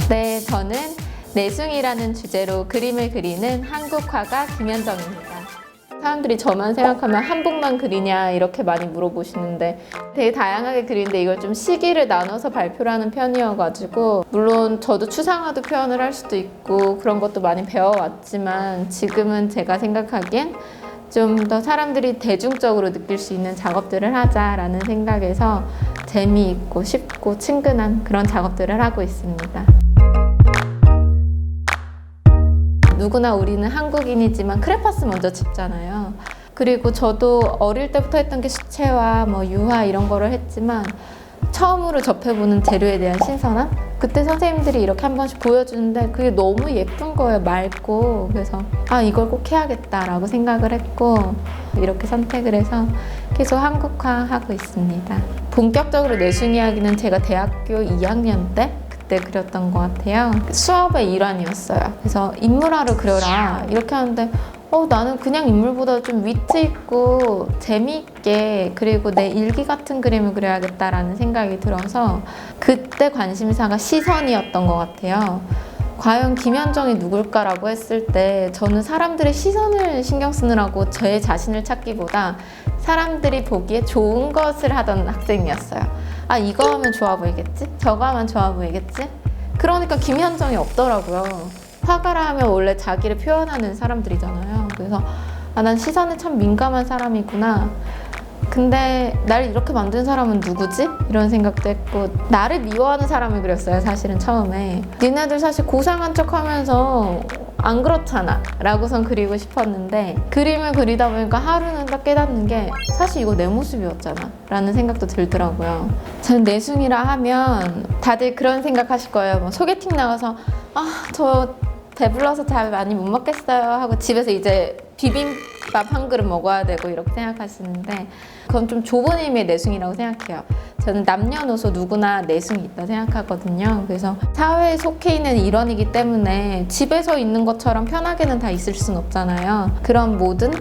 네, 저는 내숭이라는 주제로 그림을 그리는 한국 화가 김현정입니다. 사람들이 저만 생각하면 한복만 그리냐 이렇게 많이 물어보시는데 되게 다양하게 그리는데 이걸 좀 시기를 나눠서 발표를 하는 편이어가지고 물론 저도 추상화도 표현을 할 수도 있고 그런 것도 많이 배워왔지만 지금은 제가 생각하기엔 좀 더 사람들이 대중적으로 느낄 수 있는 작업들을 하자라는 생각에서 재미있고 쉽고 친근한 그런 작업들을 하고 있습니다. 누구나 우리는 한국인이지만 크레파스 먼저 집잖아요. 그리고 저도 어릴 때부터 했던 게 수채화, 유화 이런 거를 했지만 처음으로 접해보는 재료에 대한 신선함? 그때 선생님들이 이렇게 한 번씩 보여주는데 그게 너무 예쁜 거예요, 맑고. 그래서 이걸 꼭 해야겠다라고 생각을 했고 이렇게 선택을 해서 계속 한국화 하고 있습니다. 본격적으로 내숭 이야기는 제가 대학교 2학년 때 그때 그렸던 것 같아요. 수업의 일환이었어요. 그래서 인물화를 그려라 이렇게 하는데 나는 그냥 인물보다 좀 위트 있고 재미있게 그리고 내 일기 같은 그림을 그려야겠다라는 생각이 들어서 그때 관심사가 시선이었던 것 같아요. 과연 김현정이 누굴까라고 했을 때 저는 사람들의 시선을 신경 쓰느라고 제 자신을 찾기보다 사람들이 보기에 좋은 것을 하던 학생이었어요. 이거 하면 좋아 보이겠지? 저거 하면 좋아 보이겠지? 그러니까 김현정이 없더라고요. 화가라 하면 원래 자기를 표현하는 사람들이잖아요. 그래서 난 시선에 참 민감한 사람이구나. 근데 날 이렇게 만든 사람은 누구지? 이런 생각도 했고 나를 미워하는 사람을 그렸어요. 사실은 처음에 니네들 사실 고상한 척 하면서 안 그렇잖아 라고선 그리고 싶었는데 그림을 그리다 보니까 하루는 딱 깨닫는 게 사실 이거 내 모습이었잖아 라는 생각도 들더라고요. 저는 내숭이라 하면 다들 그런 생각 하실 거예요. 소개팅 나가서 저 배불러서 잘 많이 못 먹겠어요 하고 집에서 이제 비빔밥 한 그릇 먹어야 되고 이렇게 생각하시는데 그건 좀 좁은 의미의 내숭이라고 생각해요. 저는 남녀노소 누구나 내숭이 있다 생각하거든요. 그래서 사회에 속해 있는 일원이기 때문에 집에서 있는 것처럼 편하게는 다 있을 순 없잖아요. 그런 모든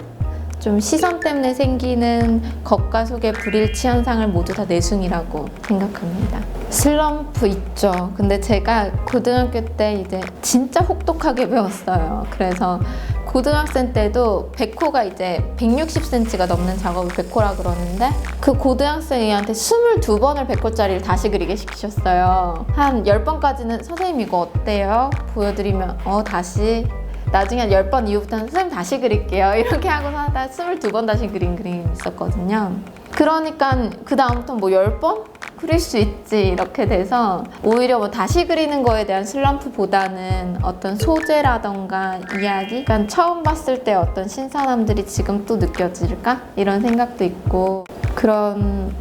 좀 시선 때문에 생기는 겉과 속의 불일치 현상을 모두 다 내숭이라고 생각합니다. 슬럼프 있죠. 근데 제가 고등학교 때 이제 진짜 혹독하게 배웠어요. 그래서 고등학생 때도 백호가 이제 160cm가 넘는 작업을 백호라 그러는데 그 고등학생이한테 22번을 백호짜리를 다시 그리게 시키셨어요. 한 10번까지는 선생님 이거 어때요? 보여드리면 다시 나중에 한 10번 이후부터는 선생님 다시 그릴게요 이렇게 하고서 하다 22번 다시 그린 그림이 있었거든요. 그러니까 그 다음부터 10번? 그릴 수 있지 이렇게 돼서 오히려 다시 그리는 거에 대한 슬럼프보다는 어떤 소재라던가 이야기 그러니까 처음 봤을 때 어떤 신선함들이 지금 또 느껴질까? 이런 생각도 있고 그런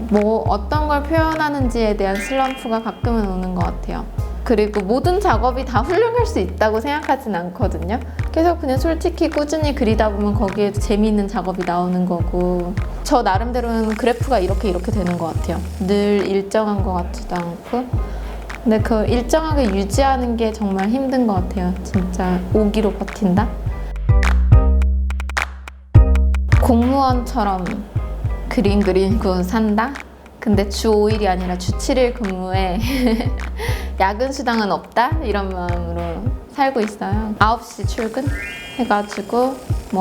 어떤 걸 표현하는지에 대한 슬럼프가 가끔은 오는 것 같아요. 그리고 모든 작업이 다 훌륭할 수 있다고 생각하진 않거든요. 계속 그냥 솔직히 꾸준히 그리다 보면 거기에도 재미있는 작업이 나오는 거고 저 나름대로는 그래프가 이렇게 되는 것 같아요. 늘 일정한 것 같지도 않고 근데 그 일정하게 유지하는 게 정말 힘든 것 같아요. 진짜 5기로 버틴다? 공무원처럼 그림 그리고 산다? 근데 주 5일이 아니라 주 7일 근무에 야근 수당은 없다? 이런 마음으로 살고 있어요. 9시 출근 해가지고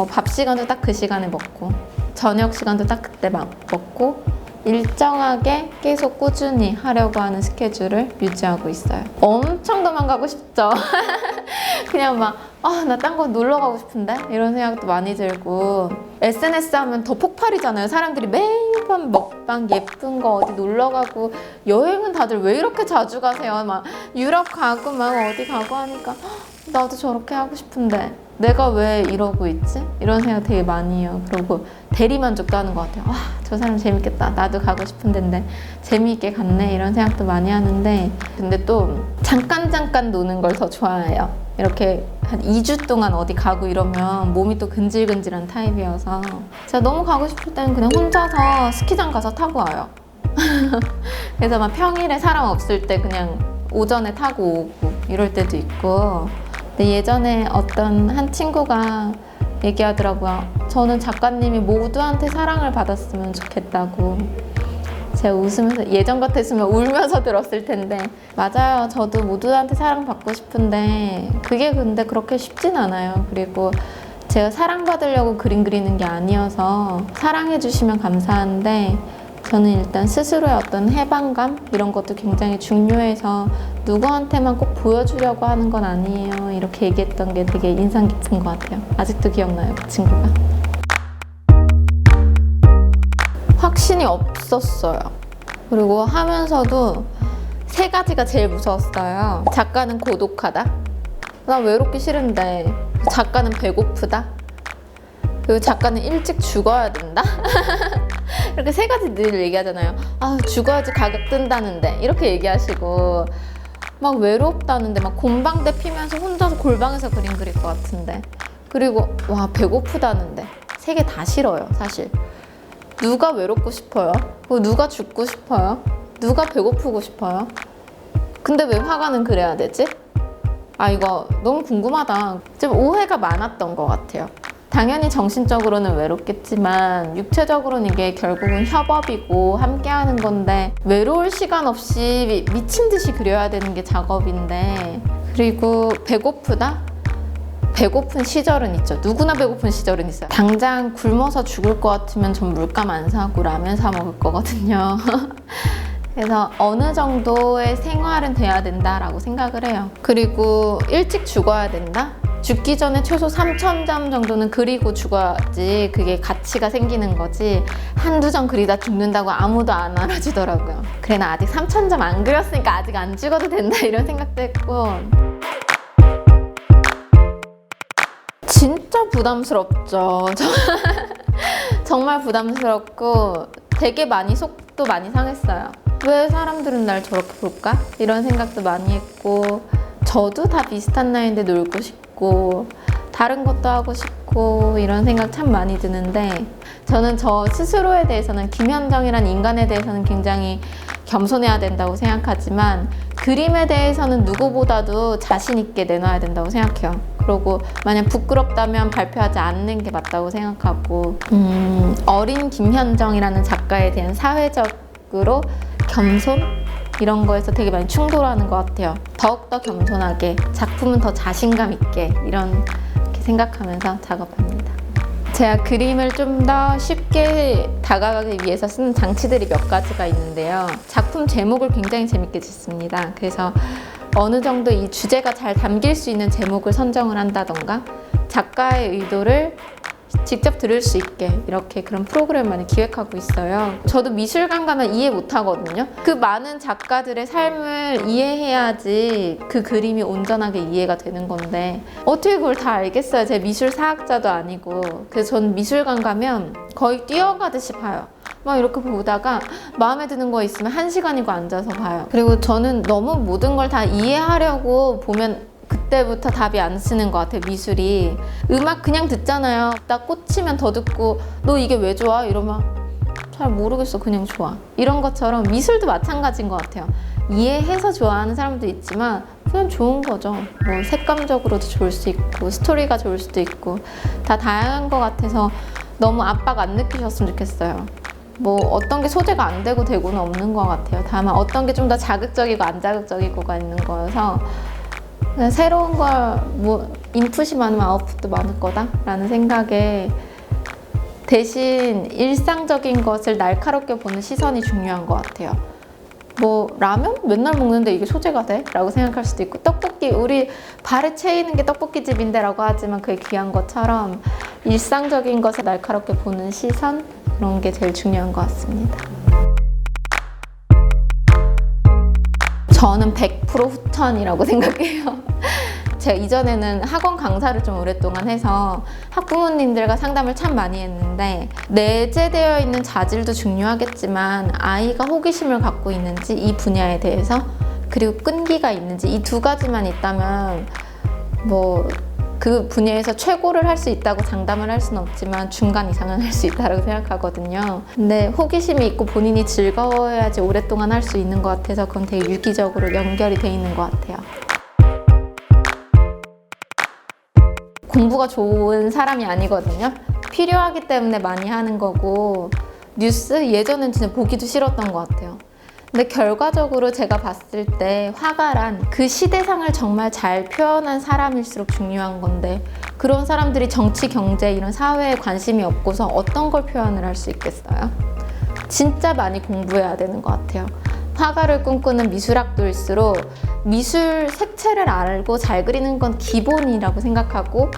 밥 시간도 딱 그 시간에 먹고 저녁 시간도 딱 그때 먹고 일정하게 계속 꾸준히 하려고 하는 스케줄을 유지하고 있어요. 엄청 도망가고 싶죠? 그냥 나 딴 거 놀러 가고 싶은데? 이런 생각도 많이 들고 SNS 하면 더 폭발이잖아요. 사람들이 매일 밤 먹방 예쁜 거 어디 놀러 가고 여행은 다들 왜 이렇게 자주 가세요? 유럽 가고 어디 가고 하니까 나도 저렇게 하고 싶은데 내가 왜 이러고 있지? 이런 생각 되게 많이 해요. 그리고 대리만족도 하는 것 같아요. 저 사람 재밌겠다. 나도 가고 싶은 데인데 재미있게 갔네. 이런 생각도 많이 하는데 근데 또 잠깐 노는 걸 더 좋아해요. 이렇게 한 2주 동안 어디 가고 이러면 몸이 또 근질근질한 타입이어서 제가 너무 가고 싶을 때는 그냥 혼자서 스키장 가서 타고 와요. 그래서 평일에 사람 없을 때 그냥 오전에 타고 오고 이럴 때도 있고 근데 예전에 어떤 한 친구가 얘기하더라고요. 저는 작가님이 모두한테 사랑을 받았으면 좋겠다고. 제가 웃으면서, 예전 같았으면 울면서 들었을 텐데, 맞아요. 저도 모두한테 사랑받고 싶은데 그게 근데 그렇게 쉽진 않아요. 그리고 제가 사랑받으려고 그림 그리는 게 아니어서 사랑해 주시면 감사한데, 저는 일단 스스로의 어떤 해방감 이런 것도 굉장히 중요해서 누구한테만 꼭 보여주려고 하는 건 아니에요. 이렇게 얘기했던 게 되게 인상 깊은 것 같아요. 아직도 기억나요, 그 친구가. 확신이 없었어요. 그리고 하면서도 세 가지가 제일 무서웠어요. 작가는 고독하다. 나 외롭기 싫은데. 작가는 배고프다. 그리고 작가는 일찍 죽어야 된다. 이렇게 세 가지 늘 얘기하잖아요. 아, 죽어야지 가격 뜬다는데 이렇게 얘기하시고, 막 외롭다는데 막 곰방대 피면서 혼자서 골방에서 그림 그릴 것 같은데, 그리고 와, 배고프다는데. 세 개 다 싫어요, 사실. 누가 외롭고 싶어요? 누가 죽고 싶어요? 누가 배고프고 싶어요? 근데 왜 화가는 그래야 되지? 아, 이거 너무 궁금하다. 좀 오해가 많았던 것 같아요. 당연히 정신적으로는 외롭겠지만 육체적으로는 이게 결국은 협업이고 함께하는 건데, 외로울 시간 없이 미친 듯이 그려야 되는 게 작업인데. 그리고 배고프다? 배고픈 시절은 있죠. 누구나 배고픈 시절은 있어요. 당장 굶어서 죽을 것 같으면 전 물감 안 사고 라면 사 먹을 거거든요. 그래서 어느 정도의 생활은 돼야 된다라고 생각을 해요. 그리고 일찍 죽어야 된다? 죽기 전에 최소 3,000점 정도는 그리고 죽어야지 그게 가치가 생기는 거지, 한두 점 그리다 죽는다고 아무도 안 알아주더라고요. 그래, 나 아직 3,000점 안 그렸으니까 아직 안 죽어도 된다 이런 생각도 했고. 진짜 부담스럽죠. 정말 부담스럽고 되게 많이 속도 많이 상했어요. 왜 사람들은 날 저렇게 볼까? 이런 생각도 많이 했고, 저도 다 비슷한 나이인데 놀고 싶고 다른 것도 하고 싶고 이런 생각 참 많이 드는데, 저는 저 스스로에 대해서는, 김현정이란 인간에 대해서는 굉장히 겸손해야 된다고 생각하지만 그림에 대해서는 누구보다도 자신 있게 내놔야 된다고 생각해요. 그리고 만약 부끄럽다면 발표하지 않는 게 맞다고 생각하고, 어린 김현정이라는 작가에 대한 사회적으로 겸손? 이런 거에서 되게 많이 충돌하는 것 같아요. 더욱더 겸손하게, 작품은 더 자신감 있게, 이렇게 생각하면서 작업합니다. 제가 그림을 좀 더 쉽게 다가가기 위해서 쓰는 장치들이 몇 가지가 있는데요. 작품 제목을 굉장히 재밌게 짓습니다. 그래서 어느 정도 이 주제가 잘 담길 수 있는 제목을 선정을 한다던가, 작가의 의도를 직접 들을 수 있게 이렇게 그런 프로그램을 많이 기획하고 있어요. 저도 미술관 가면 이해 못 하거든요. 그 많은 작가들의 삶을 이해해야지 그 그림이 온전하게 이해가 되는 건데 어떻게 그걸 다 알겠어요. 제가 미술 사학자도 아니고. 그래서 저는 미술관 가면 거의 뛰어가듯이 봐요. 막 이렇게 보다가 마음에 드는 거 있으면 1시간이고 앉아서 봐요. 그리고 저는 너무 모든 걸 다 이해하려고 보면 그때부터 답이 안 쓰는 것 같아요. 미술이. 음악 그냥 듣잖아요. 딱 꽂히면 더 듣고, 너 이게 왜 좋아? 이러면 잘 모르겠어, 그냥 좋아. 이런 것처럼 미술도 마찬가지인 것 같아요. 이해해서 좋아하는 사람도 있지만 그냥 좋은 거죠. 뭐 색감적으로도 좋을 수 있고 스토리가 좋을 수도 있고 다 다양한 것 같아서 너무 압박 안 느끼셨으면 좋겠어요. 뭐 어떤 게 소재가 안 되고 되고는 없는 것 같아요. 다만 어떤 게 좀 더 자극적이고 안 자극적이고가 있는 거여서, 새로운 걸 뭐 인풋이 많으면 아웃풋도 많을 거다라는 생각에, 대신 일상적인 것을 날카롭게 보는 시선이 중요한 것 같아요. 뭐 라면 맨날 먹는데 이게 소재가 돼? 라고 생각할 수도 있고, 떡볶이, 우리 발에 채이는 게 떡볶이 집인데 라고 하지만 그게 귀한 것처럼 일상적인 것을 날카롭게 보는 시선, 그런 게 제일 중요한 것 같습니다. 저는 100% 후천이라고 생각해요. 제가 이전에는 학원 강사를 좀 오랫동안 해서 학부모님들과 상담을 참 많이 했는데, 내재되어 있는 자질도 중요하겠지만 아이가 호기심을 갖고 있는지 이 분야에 대해서, 그리고 끈기가 있는지, 이 두 가지만 있다면 뭐 그 분야에서 최고를 할 수 있다고 장담을 할 수는 없지만 중간 이상은 할 수 있다고 생각하거든요. 근데 호기심이 있고 본인이 즐거워야지 오랫동안 할 수 있는 것 같아서 그건 되게 유기적으로 연결이 돼 있는 것 같아요. 공부가 좋은 사람이 아니거든요. 필요하기 때문에 많이 하는 거고 뉴스 예전엔 진짜 보기도 싫었던 것 같아요. 근데 결과적으로 제가 봤을 때 화가란 그 시대상을 정말 잘 표현한 사람일수록 중요한 건데 그런 사람들이 정치, 경제 이런 사회에 관심이 없고서 어떤 걸 표현을 할 수 있겠어요? 진짜 많이 공부해야 되는 것 같아요. 화가를 꿈꾸는 미술학도일수록 미술 색채를 알고 잘 그리는 건 기본이라고 생각하고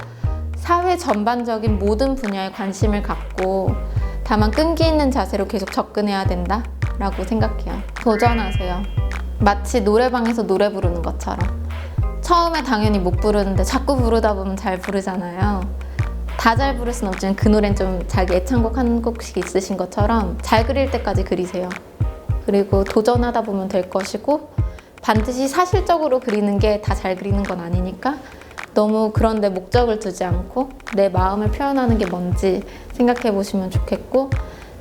사회 전반적인 모든 분야에 관심을 갖고 다만 끈기 있는 자세로 계속 접근해야 된다라고 생각해요. 도전하세요. 마치 노래방에서 노래 부르는 것처럼. 처음에 당연히 못 부르는데 자꾸 부르다 보면 잘 부르잖아요. 다 잘 부를 순 없지만 그 노래는 좀 자기 애창곡 한 곡씩 있으신 것처럼 잘 그릴 때까지 그리세요. 그리고 도전하다 보면 될 것이고 반드시 사실적으로 그리는 게 다 잘 그리는 건 아니니까 너무 그런데 목적을 두지 않고 내 마음을 표현하는 게 뭔지 생각해 보시면 좋겠고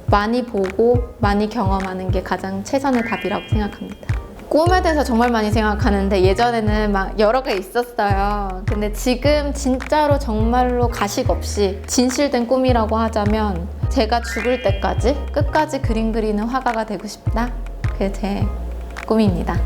많이 보고 많이 경험하는 게 가장 최선의 답이라고 생각합니다. 꿈에 대해서 정말 많이 생각하는데 예전에는 막 여러 개 있었어요. 근데 지금 진짜로 정말로 가식 없이 진실된 꿈이라고 하자면 제가 죽을 때까지 끝까지 그림 그리는 화가가 되고 싶다. 그게 제 꿈입니다.